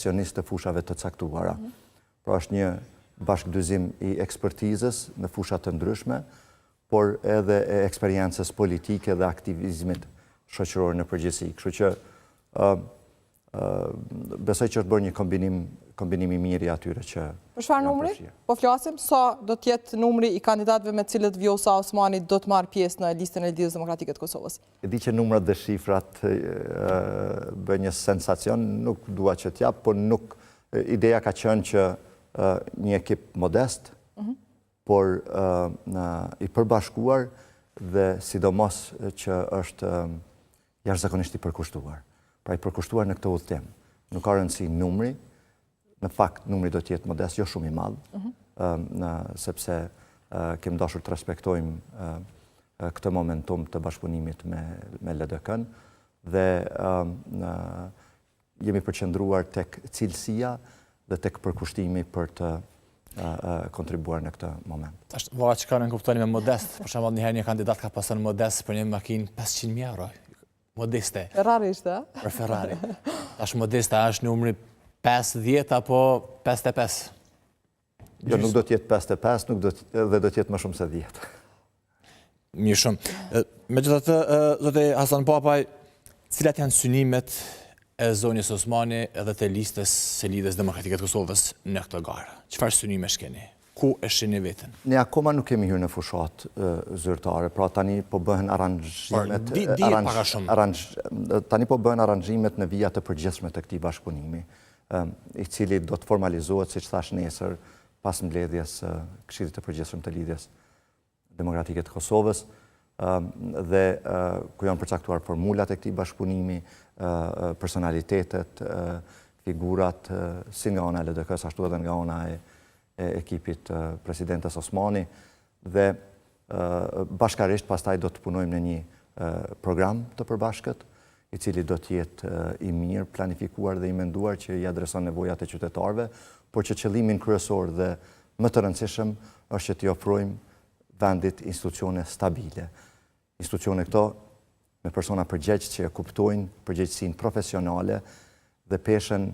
profesionistë të fushave të caktuara. Pra është një bashkëdyzim i ekspertizës në fushat të ndryshme, por edhe e eksperiencës politike dhe aktivizmit shoqëror në përgjithësi. Kështu që besoj që është bërë një kombinim i mirë i atyre që... Për çfarë numri? Po flasim, sa do të jetë numri i kandidatëve me cilët Vjosa Osmani do të marrë pjesë në listën e Lidhjes Demokratike të Kosovës? E di që numrat dhe shifrat bëjnë një sensacion, nuk dua që t'jap, por nuk... Ideja ka qenë që një ekip modest, por i përbashkuar dhe sidomos që është jashtëzakonisht i përkushtuar. Pra i përkushtuar në këtë udhëtim. Nuk ka rëndësi numri, në fakt numri do t'jetë modest, jo shumë i madh, sepse kemi dashur të respektojmë këtë momentum të bashkëpunimit me LDK-n dhe jemi përqendruar tek cilësia dhe tek përkushtimi për të kontribuar në këtë moment. Valla që ka në kuptoni me modest, për shembull një kandidat ka pasur modest për një makinë 500.000 euro. Modeste. Ferrari ishte, a? Për Ferrari. Tash modeste është numri 50 apo 55? Jo, nuk do t'jetë 55, dhe do t'jetë më shumë se 10. Mirë shumë. Megjithatë, zote Hasan Papaj, cilat janë synimet e zonjës Osmani edhe të listës së Lidhjes Demokratike të Kosovës në këtë garë? Çfarë synime shkeni? Ku e shihni veten? Ne akoma nuk kemi hyrë në fushat zyrtare, pra tani po bëhen aranzhimet... Tani po bëhen aranzhimet në vija të përgjithshme të këtij bashkëpunimi, i cili do të formalizohet, siç thash nesër, pas mbledhjes Këshillit të Përgjithshëm të Lidhjes Demokratike të Kosovës, dhe ku janë përcaktuar formulat e këtij bashkëpunimi, personalitetet, figurat, si nga ana e LDK-s, ashtu edhe nga ana e ekipit presidentes Osmani, dhe bashkarisht pastaj do të punojmë në një program të përbashkët, i cili do të jetë i mirë, planifikuar dhe i menduar që i adreson nevojat e qytetarëve, por që qëllimin kryesor dhe më të rëndësishëm është që t'i ofrojmë vendit institucione stabile. Institucione këto me persona përgjegjës që e kuptojnë përgjegjësinë profesionale dhe peshën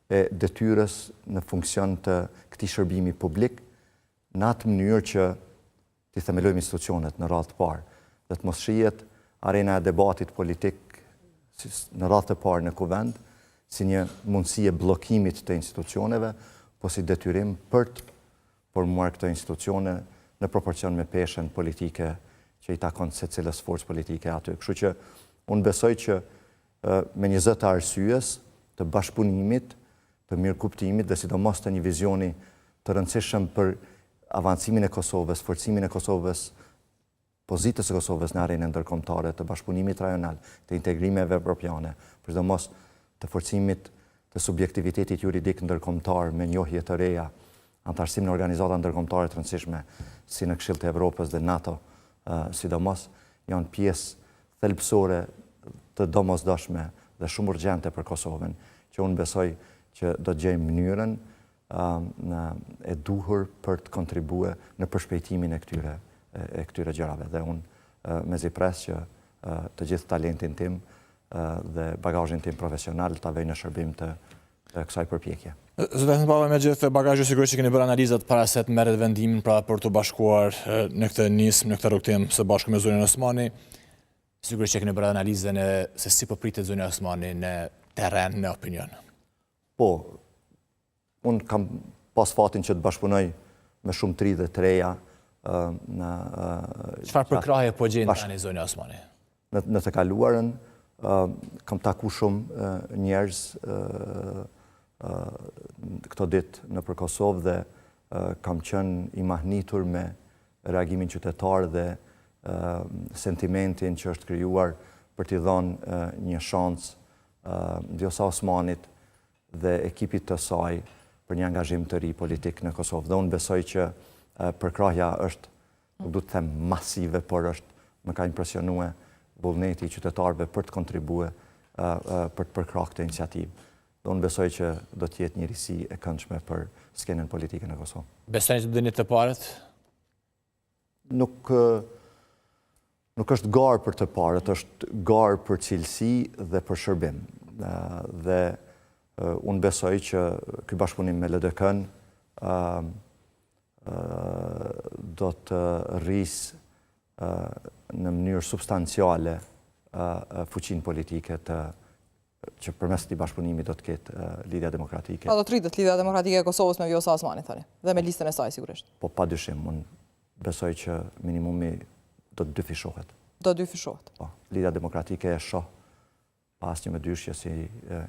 e detyrës në funksion të këtij shërbimi publik, në atë mënyrë që t'i themelojmë institucionet në radhë të parë, dhe të mos shihet arena e debatit politik në radhë të parë në kuvend, si një mundësi e bllokimit të institucioneve, po si detyrim për të formuar këto institucione në proporcion me peshën politike që i takon secilës forcë politike aty. Kështu që unë besoj që me një zë të arsyes, të bashkëpunimit, të mirëkuptimit dhe sidomos të një vizioni të rëndësishëm për avancimin e Kosovës, forcimin e Kosovës, pozitës e Kosovës në arenën ndërkombëtare, të bashkëpunimit rajonal, të integrimeve evropiane, për sidomos të forcimit të subjektivitetit juridik ndërkombëtar me njohje të reja, antarësim në organizata ndërkombëtare të rëndësishme si në Këshill të Evropës dhe NATO, sidomos janë pjesë thelbësore të domosdoshme dhe shumë urgjente për Kosovën, që unë besoj që do të gjejmë mënyrën e duhur për të kontribuar në përshpejtimin e këtyre gjërave. Dhe unë mezi pres që të gjithë talentin tim dhe bagazhin tim profesional ta vej në shërbim të kësaj përpjekje. Zotë Hasan Papaj, me gjithë bagazhu sigurisht që keni bërë analizat para se të merret vendimin pra për të bashkuar në këtë nismë, në këtë rrugtim së bashku me zonjën Osmani. Sigurisht që keni bërë analizën e se si po pritet zonja Osmani në terren, në opinion. Po, unë kam pas fatin që të bashkëpunoj me shumë tri dhe të reja. Çfarë përkraje po gjenë tani zonja Osmani? Në të kaluarën, kam taku shumë njerëz këto ditë nëpër Kosovë dhe kam qenë i mahnitur me reagimin qytetar dhe sentimentin që është krijuar për t'i dhënë një shansë Vjosa Osmanit dhe ekipit të saj për një angazhim të ri politik në Kosovë. Dhe unë besoj që përkrahja është, nuk du të them masive, por më ka impresionuar vullneti i qytetarëve për të kontribuar për të përkrahur këtë iniciativë. Dhe unë besoj që do të jetë një risi e këndshme për skenën politike në Kosovë. Besoni të bëni të parët? Nuk është garë për të parët, është garë për cilësi dhe për shërbim. Dhe Unë besoj që ky bashkëpunim me LDK-n do të rrisë në mënyrë substanciale fuqinë politike që përmes këtij bashkëpunimi do të ketë Lidhja Demokratike. Do të rritet Lidhja Demokratike e Kosovës me Vjosa Osmani, thani, dhe me listën e saj sigurisht. Po padyshim, unë besoj që minimumi do të dyfishohet. Do dyfishohet. Po, Lidhja Demokratike e shoh pa asnjë më dyshje si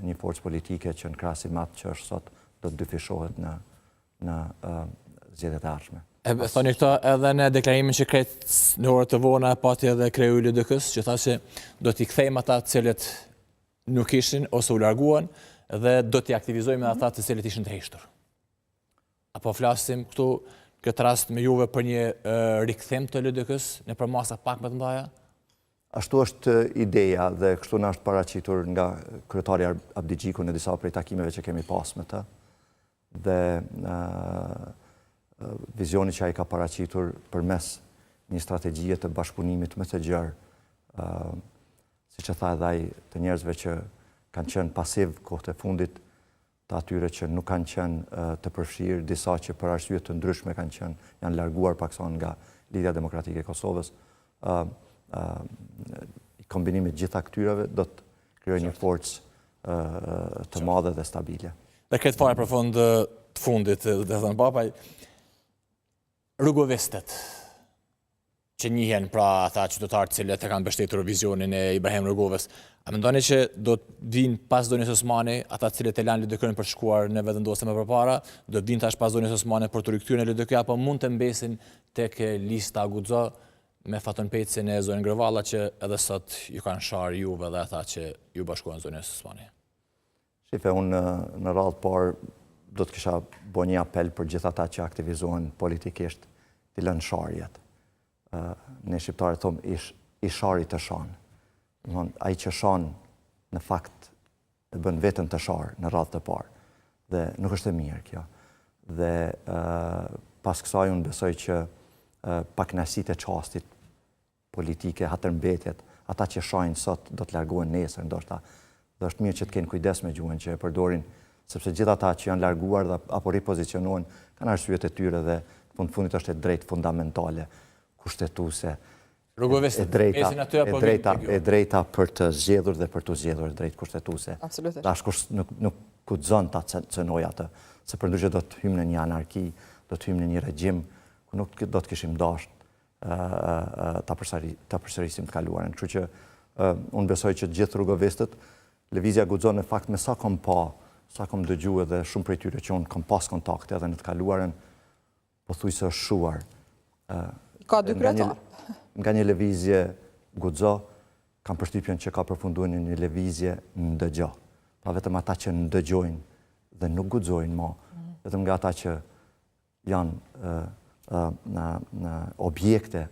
një forcë politike që në krahasim me atë që është sot do të dyfishohet në zgjedhjet e ardhshme. Thoni këto edhe në deklarimin që kret në orët të vona pati edhe kreu i LDK-s, që tha që do t'i kthejmë ata të cilët nuk ishin ose u larguan dhe do t'i aktivizojmë ata të cilët ishin të heqtur. Apo flasim këtu këtë rast me juve për një rikthim të LDK-s në për masa pak më të mëdha? Ashtu është ideja dhe kështu na është paraqitur nga kryetari Abdi Gjiku në disa prej takimeve që kemi pas me të. Dhe vizioni që ai ka paraqitur përmes një strategjie të bashkëpunimit më të gjerë, siç e tha edhe ai, të njerëzve që kanë qenë pasiv kohët e fundit, të atyre që nuk kanë qenë të përfshirë, disa që për arsye të ndryshme janë larguar paksa nga Lidhja Demokratike e Kosovës. Kombinimit gjitha këtyrave do të krijojë një forcë të madhe dhe stabile. Dhe këtë fare për fund të fundit, dhe thënë papaj, rrugovistët që njihen pra ata qytetarë të cilët e kanë mbështetur vizionin e Ibrahim Rrugovës, a mendoni që do të vinë pas Donjës Osmani ata të cilët e lanë LDK-n për shkuar në vendosje më përpara, do të vinë tash pas Donjës Osmani për të rikthyer në LDK, apo mund të mbesin tek lista Guxo me Faton Pecin e zonën Grevalla që edhe sot ju kanë sharë juve dhe ata që ju bashkohen Donjës Osmani? Shife, unë në radhë parë do të kisha bo një apel për gjithë ata që aktivizohen politikisht të lënë sharjet. Ne shqiptarët thomë i shari të shanë. Ai që shanë në fakt e bën vetën të sharë në radhë të parë. Dhe nuk është e mirë kjo. Dhe pas kësaj unë besoj që pakënaqësitë e çastit politike, hatërmbetjet, ata që shajnë sot do të largohen nesër, ndoshta. Dhe është mirë që të kenë kujdes me gjuhën që e përdorin, sepse gjithë ata që janë larguar dhe apo ripozicionohen kanë arsyet e tyre dhe në fundit është e drejtë fundamentale, kushtetuese, e drejta për të zgjedhur dhe për të zgjedhur, e drejtë kushtetuese. Absolutisht. Dashkush nuk guxon ta cënoj atë, se përndryshe do të hymë në një anarki, do të hymë në një regjim ku nuk do të kishim dashur ta përsërisim të kaluarën. Kështu që unë besoj që gjithë rrugovistët, lëvizja Guxo në fakt me sa kom dëgju edhe shumë prej tyre që unë kom pas kontakte edhe në të kaluarën, pothuajse është shuar. Ka dy kryetar. Nga një lëvizje Guxo, kam përshtypjen që ka përfunduar në një lëvizje ndëgjo. Pra vetëm ata që ndëgjojnë dhe nuk guxojnë më, vetëm nga ata që janë në objekte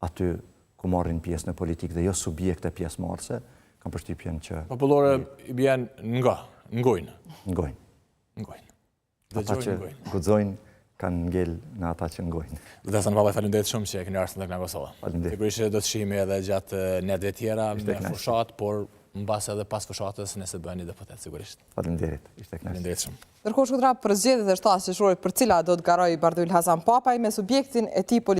aty ku marrin pjesë në politikë dhe jo subjekte pjesëmarrëse, kam përshtypjen që popullore i bjen ngojnë. Ata që guxojnë kanë ngel në ata që ngojnë. Dhe thënë papaj, faleminderit shumë që e keni ardhur në Kosovë. Faleminderit. Sigurisht do të shihemi edhe gjatë netëve tjera me fushat, por mbas edhe pas fushatës nëse bëheni deputet sigurisht. Faleminderit. Ishte kënaqësi. Faleminderit shumë. Ndërkohë shkutra për zgjedhjet e shtatës qershorit për cila do të garojë Bardhyl Hasan Papaj me subjektin e tij